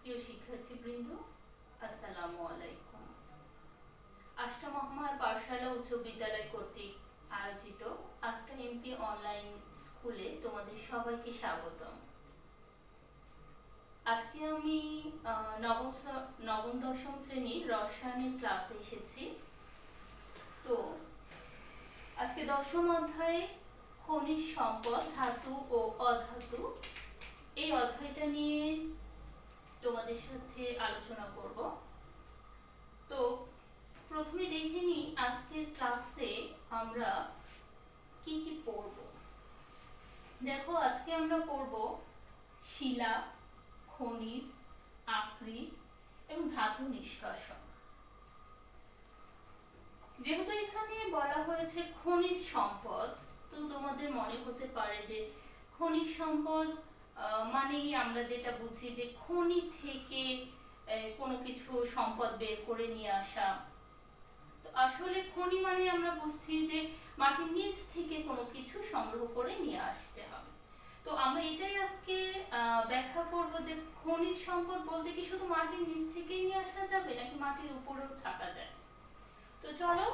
প্রিয় শিক্ষার্থীবৃন্দ, আসসালামু আলাইকুম। আষ্টম মহমার পাঠশালা উচ্চ বিদ্যালয় কর্তৃক আয়োজিত আস্থা এমপি অনলাইন স্কুলে তোমাদের সবাইকে স্বাগতম। আজকে আমি নবম দশম শ্রেণীর রসায়নের ক্লাসে এসেছি। তো আজকে দশম অধ্যায়ে খনিজ সম্পদ, ধাতু ও অধাতু, এই অধ্যায়টা নিয়ে তোমাদের সাথে আলোচনা করব। তো প্রথমে দেখে নিই আজকের ক্লাসে আমরা কি কি পড়ব। দেখো, আজকে আমরা পড়ব শিলা, খনিজ, আকরিক এবং ধাতু নিষ্কাশন। যেহেতু এখানে বলা হয়েছে খনিজ সম্পদ, তো তোমাদের মনে হতে পারে যে খনিজ সম্পদ মানেই আমরা যেটা বুঝি যে খনি থেকে কোনো কিছু সম্পদ বের করে নিয়ে আসা। তো আসলে খনি মানে আমরা বুঝছি যে মাটির নিচ থেকে কোনো কিছু সংগ্রহ করে নিয়ে আসতে হবে। তো আমরা এটাই আজকে ব্যাখ্যা করব যে খনিজ সম্পদ বলতে কি শুধু মাটির নিচ থেকেই নিয়ে আসা যাবে নাকি মাটির উপরেও থাকা যায়। তো চলো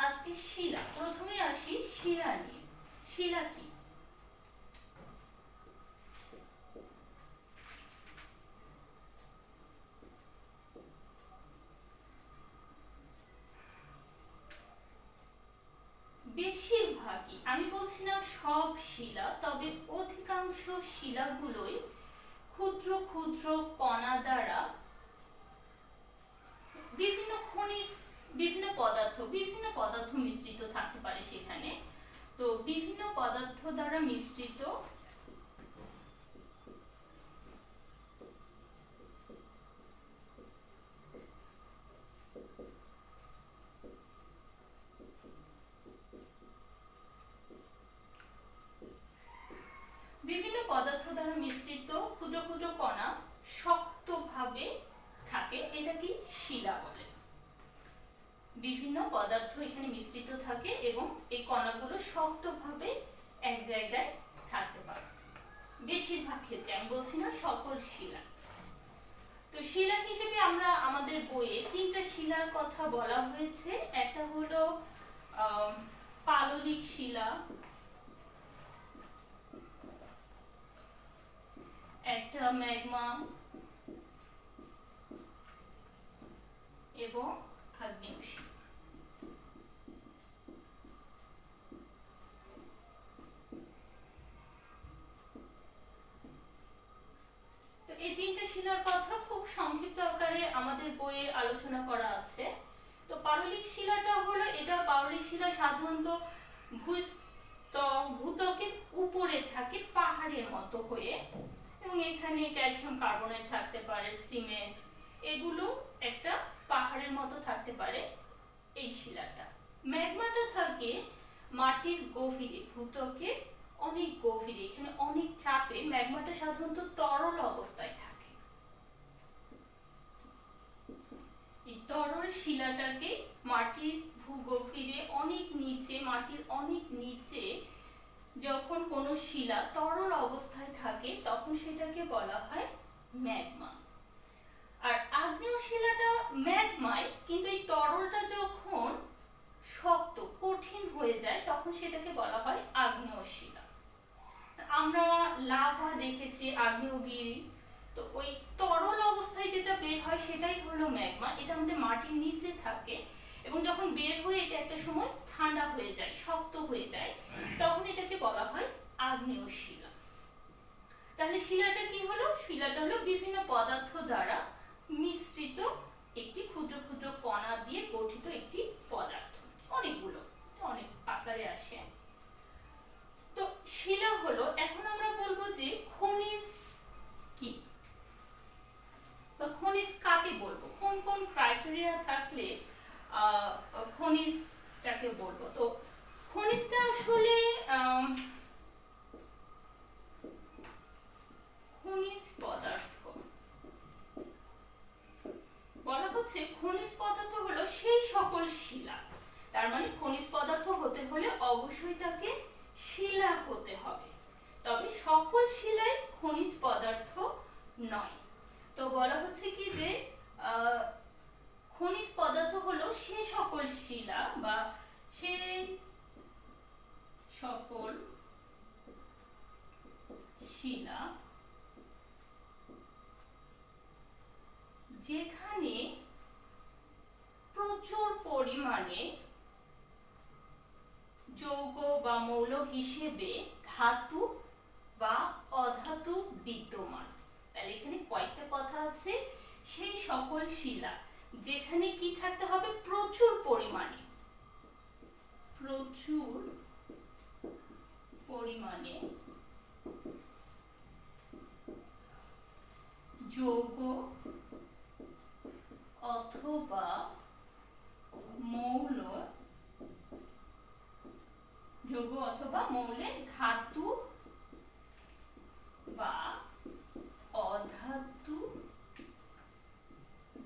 আজকে শিলা, প্রথমে আসি শিলা নিয়ে। শিলা কি? বেশিরভাগই, আমি বলছি না সব শিলা, তবে অধিকাংশ শিলাগুলোই ক্ষুদ্র ক্ষুদ্র কণা দ্বারা বিভিন্ন খনিজ, বিভিন্ন পদার্থ মিশ্রিত থাকতে পারে সেখানে। তো বিভিন্ন পদার্থ দ্বারা মিশ্রিত ক্ষুদ্র ক্ষুদ্র কণা শক্তভাবে থাকে, এটাকে শিলা বলে। বিভিন্ন পদার্থ এখানে মিশ্রিত থাকে এবং এই কণাগুলো শক্তভাবে এক জায়গায় থাকতে পারে। বেশিরভাগ ক্ষেত্রে, আমি বলছি না সকল শিলা। তো শিলা হিসেবে আমরা আমাদের বইয়ে তিনটা শিলার কথা বলা হয়েছে। একটা হলো পাললিক শিলা, একটা ম্যাগমা এবং আগ্নেয় শিলা। তো এই তিনটা শিলার কথা খুব সংক্ষিপ্ত আকারে আমাদের বইয়ে আলোচনা করা আছে। তো পাললিক শিলাটা হলো, এটা পাললিক শিলা সাধারণত ভূত্বকের উপরে থাকে পাহাড়ের মতো হয়ে, এবং এখানে ক্যালসিয়াম কার্বনেট থাকতে পারে, সিমেন্ট, এগুলো একটা পাহাড়ের মতো থাকতে পারে এই শিলাটা। ম্যাগমাটা থাকে মাটির গভীরে, ভূত্বকের অনেক গভীরে, এখানে অনেক চাপে ম্যাগমাটা সাধারণত তরল অবস্থায় থাকে। এই তরল শিলাটাকে মাটির ভূগভীরে অনেক নিচে, মাটির অনেক নিচে যখন কোনো শিলা তরল অবস্থায় থাকে তখন সেটাকে বলা হয় ম্যাগমা। আর আগ্নেয় শিলাটা ম্যাগমায়, কিন্তু এই তরলটা যখন শক্ত কঠিন হয়ে যায় তখন সেটাকে বলা হয় আগ্নেয় শিলা। আমরা লাভা দেখেছি, আগ্নেয়গিরি, তো ওই তরল অবস্থায় যেটা বের হয় সেটাই হলো ম্যাগমা। এটা আমাদের মাটির নিচে থাকে এবং যখন বের হয়ে এটা একটা সময় ঠান্ডা হয়ে যায়, শক্ত হয়ে যায়, তখন এটাকে বলা হয় আগ্নেয় শিলা। তাহলে শিলাটা কি হলো? শিলাটা হলো বিভিন্ন পদার্থ দ্বারা মিশ্রিত একটি ক্ষুদ্র ক্ষুদ্র কণা দিয়ে গঠিত একটি পদার্থ, অনেকগুলো, অনেক আকারে আসে। তো শিলা হলো, এখন আমরা বলবো যে খনিজ কি বা খনিজ কাকে বলবো, কোন কোন ক্রাইটেরিয়া থাকলে খনিজটাকে বলবো। তো খনিজটা আসলে খনিজ পদার্থ বলা হচ্ছে, খনিজ পদার্থ হলো সেই সকল শিলা, তার মানে খনিজ পদার্থ হতে হলে অবশ্যই তাকে শিলা হতে হবে, তবে সকল শিলাই খনিজ পদার্থ নয়। তো বলা হচ্ছে কি যে খনিজ পদার্থ হলো সে সকল শিলা বা সেই সকল শিলা যেখানে প্রচুর পরিমাণে যৌগ বা মৌল হিসেবে ধাতু বা অধাতু বিদ্যমান। তাহলে এখানে কয়েকটা কথা আছে, সেই সকল শিলা যেখানে কি থাকতে হবে, প্রচুর পরিমাণে যৌগ অথবা মৌলে ধাতু বা অধাতু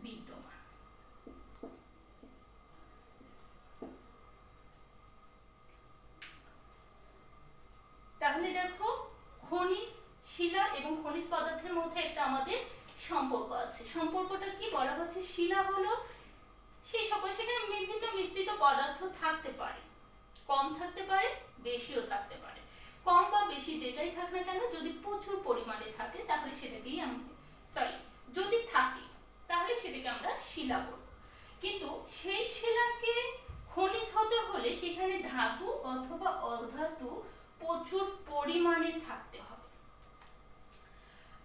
বিদ্যমান। তাহলে দেখো, খনিজ শিলা এবং খনিজ পদার্থের মধ্যে একটা আমাদের সম্পর্ক আছে। সম্পর্কটা কি বলা হচ্ছে, শিলা হলো সেই সকল, সেখানে বিভিন্ন মিশ্রিত পদার্থ থাকতে পারে, কম থাকতে পারে, বেশিও থাকতে পারে। কম বা বেশি যেটাই থাক না কেন, যদি প্রচুর পরিমাণে থাকে তাহলে সেটাকেই যদি থাকে তাহলে সেটাকে আমরা শিলা বলব। কিন্তু সেই শিলাকে খনিজ হতে হলে সেখানে ধাতু অথবা অধাতু প্রচুর পরিমাণে থাকতে হবে।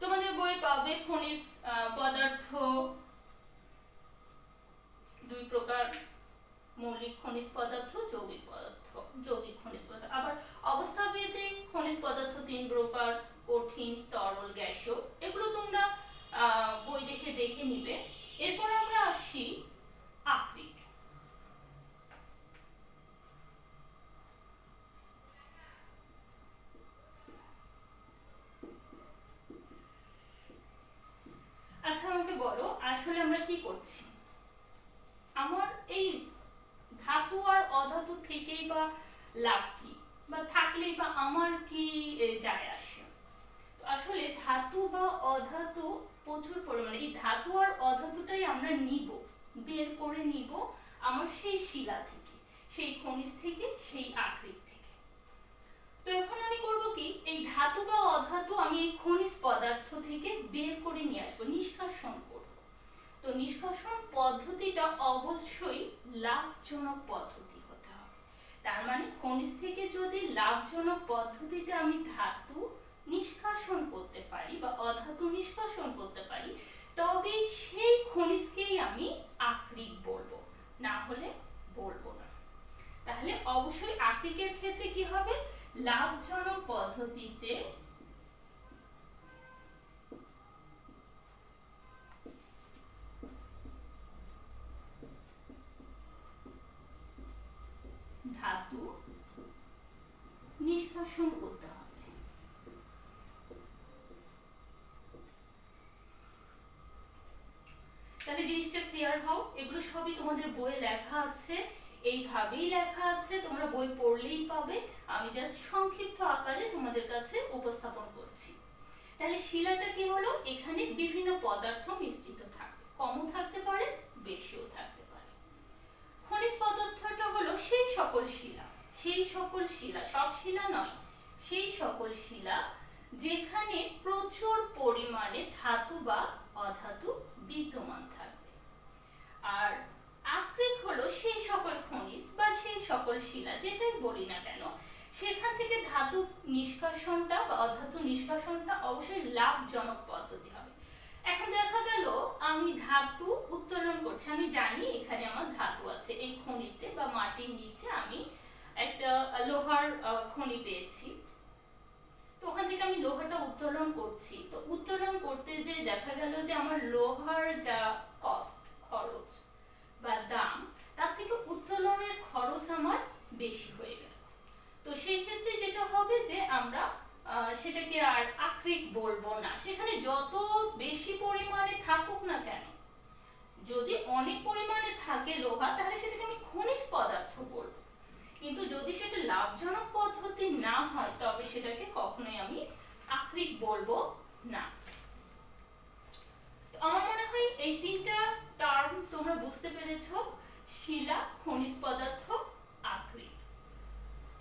তোমাদের বই পাবে খনিজ পদার্থ দুই প্রকার, মৌলিক খনিজ পদার্থ, যৌগিক খনিজ পদার্থ। আবার অবস্থাভেদে খনিজ পদার্থ তিন প্রকার, কঠিন, তরল, গ্যাসীয়। এগুলো তোমরা বই দেখে নিবে। এরপর আমরা আসি আকরিক। আচ্ছা আমাকে বলো, আসলে আমরা কি করছি? আমার এই ধাতু আর অধাতু থেকেই বা লাভ কি, বা থাকলেই বা আমার কি যায় আসে? আসলে ধাতু বা অধাতু প্রচুর পরিমাণে, এই ধাতু আর অধাতুটাই আমরা বের করে নিব আমার সেই শিলা থেকে, সেই খনিজ থেকে, সেই আকরিক থেকে। তো এখন আমি করব কি, এই ধাতু বা অধাতু আমি এই খনিজ পদার্থ থেকে বের করে নিয়ে আসবো, নিষ্কাশন করব। তো নিষ্কাশন পদ্ধতিটা অবশ্যই লাভজনক পদ্ধতি হতে হবে। তার মানে খনিজ থেকে যদি লাভজনক পদ্ধতিতে আমি ধাতু নিষ্কাশন করতে পারি বা অধাতু নিষ্কাশন করতে পারি, তবে সেই খনিজকেই আমি আকরিক বলবো, না হলে বলবো না। তাহলে অবশ্যই আকরিকের ক্ষেত্রে কি হবে, লাভজনক পদ্ধতিতে ধাতু নিষ্কাশন করতে হবে। তাহলে জিনিসটা ক্লিয়ার হও, এগুলো সবই তোমাদের বইয়ে লেখা আছে, এইভাবেই লেখা আছে, তোমরা বই পড়লেই পাবে। আমি জাস্ট সংক্ষিপ্ত আকারে তোমাদের কাছে উপস্থাপন করছি। তাহলে শিলাটা কি হলো, এখানে বিভিন্ন পদার্থ মিশ্রিত থাকবে, কমও থাকতে পারে, বেশিও থাকতে পারে। খনিজ পদার্থটা হলো সেই সকল শিলা, সব শিলা নয়, সেই সকল শিলা যেখানে প্রচুর পরিমাণে ধাতু বা অধাতু বিদ্যমান থাকবে। আর আকরিক হলো সেই সকল খনিজ বা সেই সকল শিলা, যেটাই বলি না কেন, সেখান থেকে ধাতু নিষ্কাশনটা বা অধাতু নিষ্কাশনটা অবশ্যই লাভজনক পদ্ধতি হবে। এখন দেখা গেল আমি ধাতু উত্তোলন করছি, আমি জানি এখানে আমার ধাতু আছে, এই খনিতে বা মাটির নিচে আমি একটা লোহার খনি পেয়েছি। তো ওখান থেকে আমি লোহাটা উত্তোলন করছি। তো উত্তোলন করতে যে দেখা গেল যে আমার লোহার যা খরচ বা দাম, তার থেকে উত্তোলনের খরচ আমার বেশি হয়ে গেল। তো সেই ক্ষেত্রে যেটা হবে যে আমরা সেটাকে আর আকরিক বলবো না, সেখানে যত বেশি পরিমাণে থাকুক না কেন, যদি অনেক পরিমাণে থাকে লোহা, তাহলে সেটাকে আমি খনিজ পদার্থ বলবো। কিন্তু যদি সেটা লাভজনক পদ্ধতি না হয়, তবে সেটাকে কখনোই আমি আকরিক বলবো না। আমার পেরেছো শিলা, খনিজ পদার্থ, আকরিক,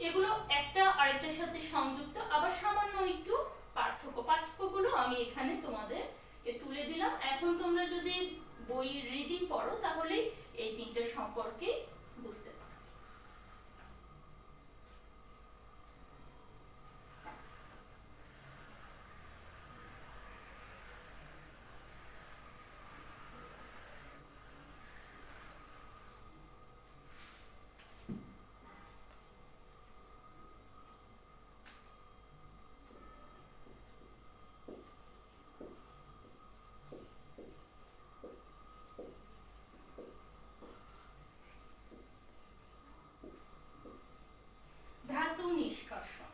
এগুলো একটা আরেকটার সাথে সংযুক্ত, আবার সামান্য একটু পার্থক্যগুলো আমি এখানে তোমাদেরকে তুলে দিলাম। এখন তোমরা যদি বই রিডিং পড়ো তাহলে এই তিনটা সম্পর্কে বুঝতে পারো। ধাতু নিষ্কাশন।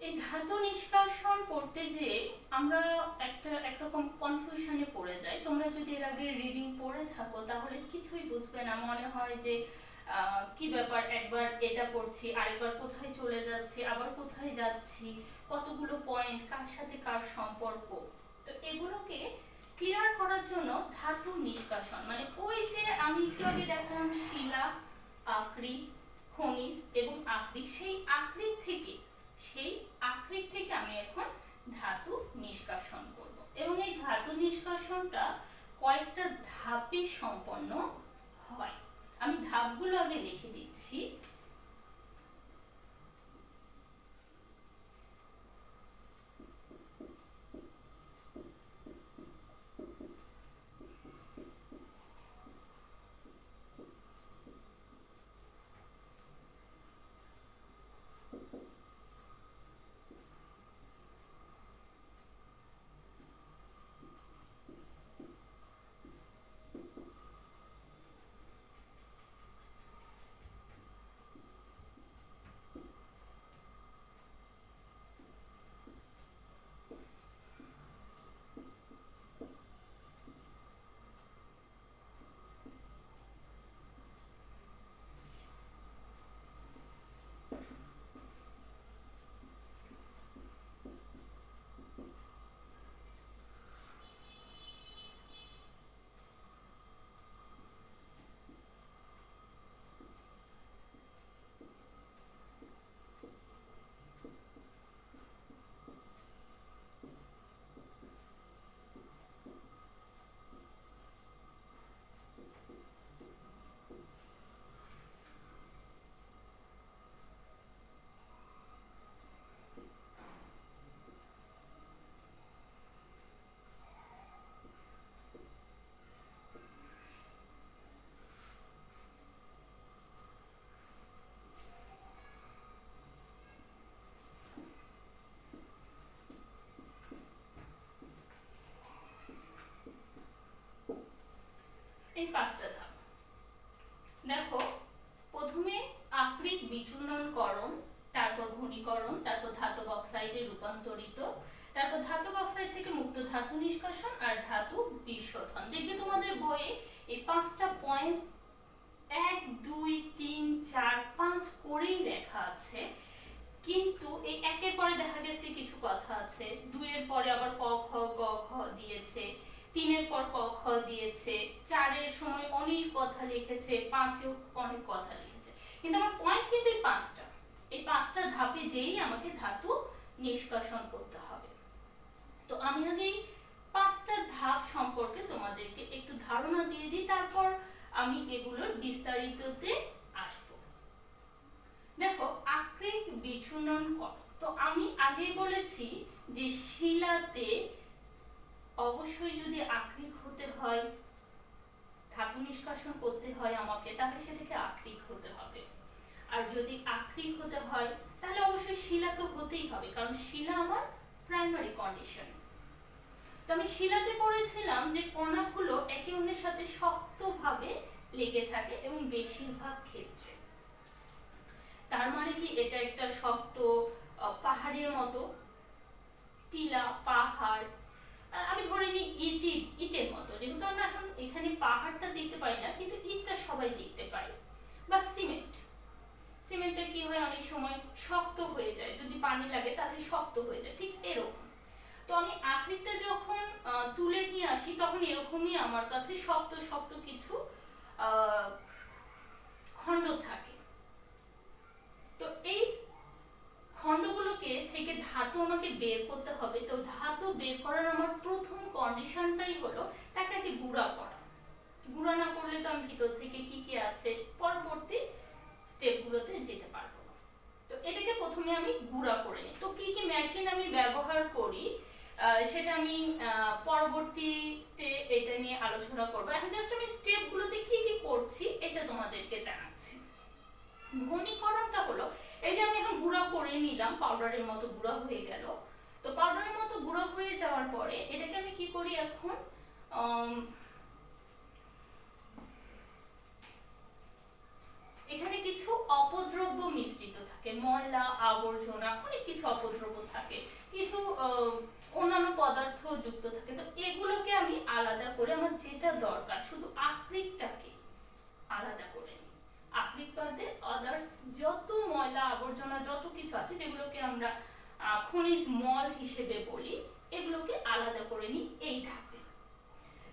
এই ধাতু নিষ্কাশন করতে যে আমরা একরকম কনফিউশনে পড়ে যাই। তোমরা যদি এর আগে রিডিং পড়ে থাকো তাহলে কিছুই বুঝবে না, মনে হয় যে কি ব্যাপার, একবার এটা পড়ছি আরেকবার কোথায় চলে যাচ্ছি, আবার কোথায় যাচ্ছি, কতগুলো পয়েন্ট, কার সাথে কার সম্পর্ক। তো এগুলোকে ক্লিয়ার করার জন্য ধাতু নিষ্কাশন মানে ওই যে আমি একটু আগে দেখালাম শিলা, আকরিক, খনিজ এবং আকরিক, সেই আকরিক থেকে আমি এখন ধাতু নিষ্কাশন করব এবং এই ধাতু নিষ্কাশনটা কয়েকটা ধাপে সম্পন্ন হয়। আমি ধাপগুলো আগে লিখে দিচ্ছি। এই পাঁচটা ধাপ দেখো। প্রথমে আকরিক বিচূর্ণনকরণ, তারপর ঘনীকরণ, তারপর ধাতব অক্সাইডে রূপান্তরিত, তারপর ধাতব অক্সাইড থেকে মুক্ত ধাতু নিষ্কাশন আর ধাতু বিশোধন। দেখবে তোমাদের বইয়ে এই পাঁচটা পয়েন্ট 1 2 3 4 5 করেই লেখা আছে, কিন্তু এই একের পরে দেখা গেছে কিছু কথা আছে, 2 এর পরে আবার ক খ গ খ দিয়েছে, 3 এর পর ক খ দিয়েছে, 4 এর সময় অনেক কথা লিখেছে, 5 এও অনেক কথা লিখেছে, কিন্তু আমার পয়েন্ট কিন্তু এই পাঁচটা। এই পাঁচটা ধাপে যেই আমাকে ধাতু নিষ্কাশন করতে হবে। তো আমি আগে এই পাঁচটা ধাপ সম্পর্কে তোমাদেরকে একটু ধারণা দিয়ে দিই, তারপর আমি এগুলোর বিস্তারিততে আসব। দেখো, আকরিক বিচূর্ণনকরণ। তো আমি আগেই বলেছি যে শিলাতে অবশ্যই যদি আকরিক হতে হয়, ধাতু নিষ্কাশন করতে হয় আমাকে, তাহলে সেটাকে আকরিক হতে হবে। আর যদি আকরিক হতে হয় তাহলে অবশ্যই শিলা তো হতেই হবে, কারণ শিলা আমার প্রাইমারি কন্ডিশন। তো আমি শিলাতে পড়েছিলাম যে কণাগুলো একে অন্যের সাথে শক্তভাবে লেগে থাকে এবং বেশিরভাগ ক্ষেত্রে। তার মানে কি এটা একটা শক্ত পাহাড়ের মতো, টিলা পাহাড়, আমি ধরে নিই ইটের মতো, যেহেতু আমরা এখন এখানে পাহাড়টা দেখতে পাই না, কিন্তু ইটটা সবাই দেখতে পাই। বা সিমেন্টটা কি হয়, অনেক সময় শক্ত হয়ে যায়, যদি পানি লাগে তাহলে শক্ত হয়ে যায়, ঠিক এরকম। তো আমি আকরিকটা যখন তুলে নিয়ে আসি ঠিক তখন এরকমই আমার কাছে শক্ত শক্ত কিছু খণ্ড থাকে। তো এই খণ্ডগুলোকে থেকে ধাতু আমাকে বের করতে হবে। তো ধাতু বের করার আমার প্রথম কন্ডিশনটাই হলো তাকে আগে গুঁড়া করা। গুঁড়া না করলে তো আমি ভিতর থেকে কি কি আছে পরবর্তী স্টেপগুলোতে যেতে পারবো না। তো এটাকে প্রথমে আমি গুঁড়া করে নিই। তো কি কি মেশিন আমি ব্যবহার করি সেটা আমি পরবর্তীতে এটা নিয়ে আলোচনা করবো। এখন জাস্ট আমি স্টেপগুলোতে কি কি করছি এটা তোমাদেরকে জানাচ্ছি। ঘনীকরণটা হলো এই যে আমি এখন গুঁড়া করে নিলাম, পাউডারের মতো গুঁড়া হয়ে গেল। তো পাউডারের মতো গুঁড়া হয়ে যাওয়ার পরে এটাকে আমি কি করি, এখন এখানে কিছু অপদ্রব্য মিশ্রিত থাকে, ময়লা আবর্জনা অনেক কিছু অপদ্রব্য থাকে, কিছু অন্যান্য পদার্থ যুক্ত থাকে। তো এগুলোকে আমি আলাদা করে আমার যেটা দরকার শুধু আকৃতিটাকে আলাদা করে নিই। আকৃতি বাদে আদার্স যত ময়লা আবর্জনা যত কিছু আছে যেগুলোকে আমরা খনিজ মল হিসেবে বলি এগুলোকে আলাদা করে নিই এই ধাপে।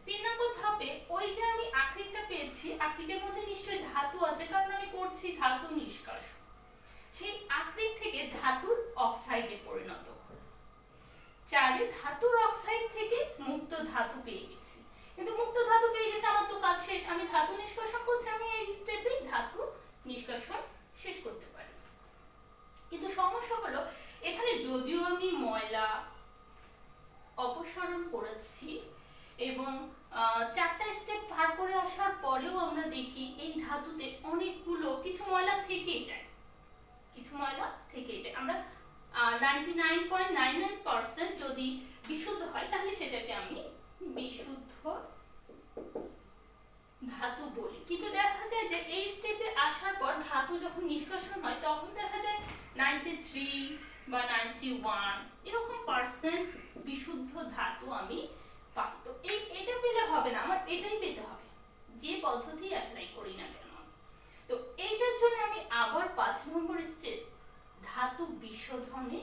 3 নম্বর ধাপে ওই যে আমি আকৃতিটা পেয়েছি, আকৃতির মধ্যে নিশ্চয়ই ধাতু আছে কারণ আমি করছি ধাতু নিষ্কাশন। সেই আকৃতি থেকে ধাতুর অক্সাইডে পরিণত করব। 4 ধাতুর অক্সাইড থেকে মুক্ত ধাতু পেয়ে গেছি। কিন্তু মুক্ত ধাতু পেয়ে গেছে, আমার তো কাজ শেষ। আমি ধাতু নিষ্কাশন করছি, আমি এই স্টেপে ধাতু নিষ্কাশন শেষ করতে পারি। কিন্তু সমস্যা হলো এখানে যদিও আমি ময়লা অপসারণ করেছি এবং 4টা স্টেপ পার করে আসার পরেও আমরা দেখি এই ধাতুতে অনেকগুলো কিছু ময়লা থেকেই যায়, কিছু ময়লা থেকেই যায়। আমরা 99.99% যদি বিশুদ্ধ হয় তাহলে সেটাকে আমি বিশুদ্ধ ধাতু বলি। কিন্তু দেখা যায় যে এই স্টেপে আসার পর ধাতু যখন নিষ্কাশন হয় তখন দেখা যায় 93 বা 91 এরকম পার্সেন্ট বিশুদ্ধ ধাতু আমি পাই। তো এটা পেলে হবে না, আমার এটাই পেতে হবে যে পদ্ধতি অ্যাপ্লাই করি না কেন। তো এইটার জন্য আমি আবার 5 নম্বর স্টেপ ধাতু বিশোধনে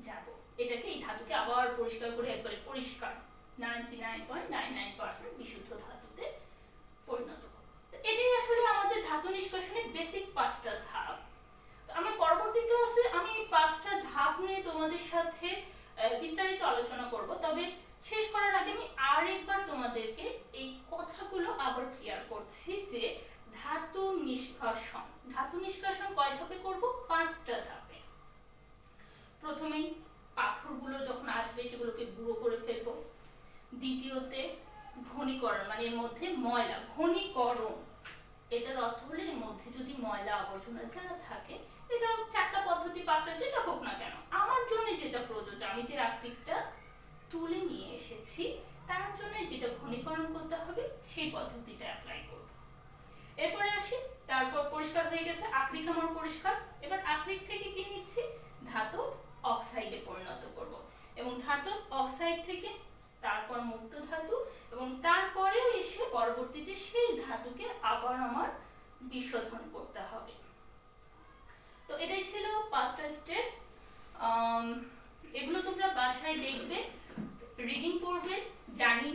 যাব। এটাকে এই ধাতুকে আবার পরিষ্কার করে একবারে পরিষ্কার 99.99% বিশুদ্ধ ধাতুতে পরিণত করব। তো এটাই আসলে আমাদের ধাতু নিষ্কাশনের বেসিক 5টা ধাপ। তো আমি পরবর্তী ক্লাসে আমি 5টা ধাপ নিয়ে তোমাদের সাথে বিস্তারিত আলোচনা করব। তবে শেষ করার আগে আমি আরেকবার তোমাদেরকে এই কথাগুলো আবার ক্লিয়ার করছি যে ধাতু নিষ্কাশন কয় ধাপে করব? 5টা ধাপে। প্রথমেই পাথরগুলো যখন আসবে সেগুলোকে গুঁড়ো করে ফেলবো। দ্বিতীয়তে ঘনীকরণ, মানে এর মধ্যে ময়লা, ঘনীকরণ এটার অর্থ হলো এর মধ্যে যদি ময়লা আবর্জনা যা থাকে, এটা 4টা পদ্ধতি 5টা যেটা হোক না কেন আমার জন্য যেটা প্রযোজ্য, আমি যে আকৃতিটা তুলে নিয়ে এসেছি তার জন্য যেটা ঘনীকরণ করতে হবে সেই পদ্ধতিটা অ্যাপ্লাই করব। এরপরে আসি, তারপর পরিষ্কার হয়ে গেছে আকৃতি আমার পরিষ্কার। এবার আকৃতি থেকে কি নিচ্ছি? ধাতু অক্সাইডে পরিণত করব এবং ধাতু অক্সাইড থেকে তারপর মুক্ত ধাতু এবং তারপরেও এসে পরবর্তীতে সেই ধাতুকে আবার আমার বিশোধন করতে হবে। তো এটাই ছিল 5টা স্টেপ। এগুলো তোমরা বাসায় দেখবে, রিডিং পড়বে। জানি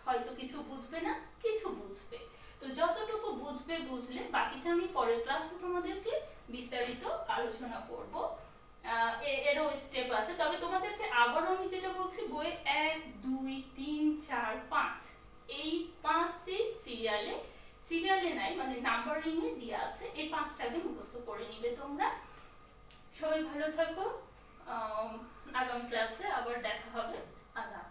হয়তো কিছু বুঝবে না, কিছু বুঝবে। তো যতটুকু বুঝবে বুঝলে বাকিটা আমি পরের ক্লাসে তোমাদেরকে বিস্তারিত আলোচনা করব। এরও স্টেপ আছে, তবে তোমাদেরকে আবার আমি যেটা বলছি বইয়ে 1 2 3 4 5 এই 5 সিরিয়ালে নাই, মানে নাম্বারিং এ দেয়া আছে। এই 5টাকে মুখস্থ করে নিবে তোমরা। সবাই ভালো থাকো, আগামী ক্লাসে আবার দেখা হবে। আল্লাহ।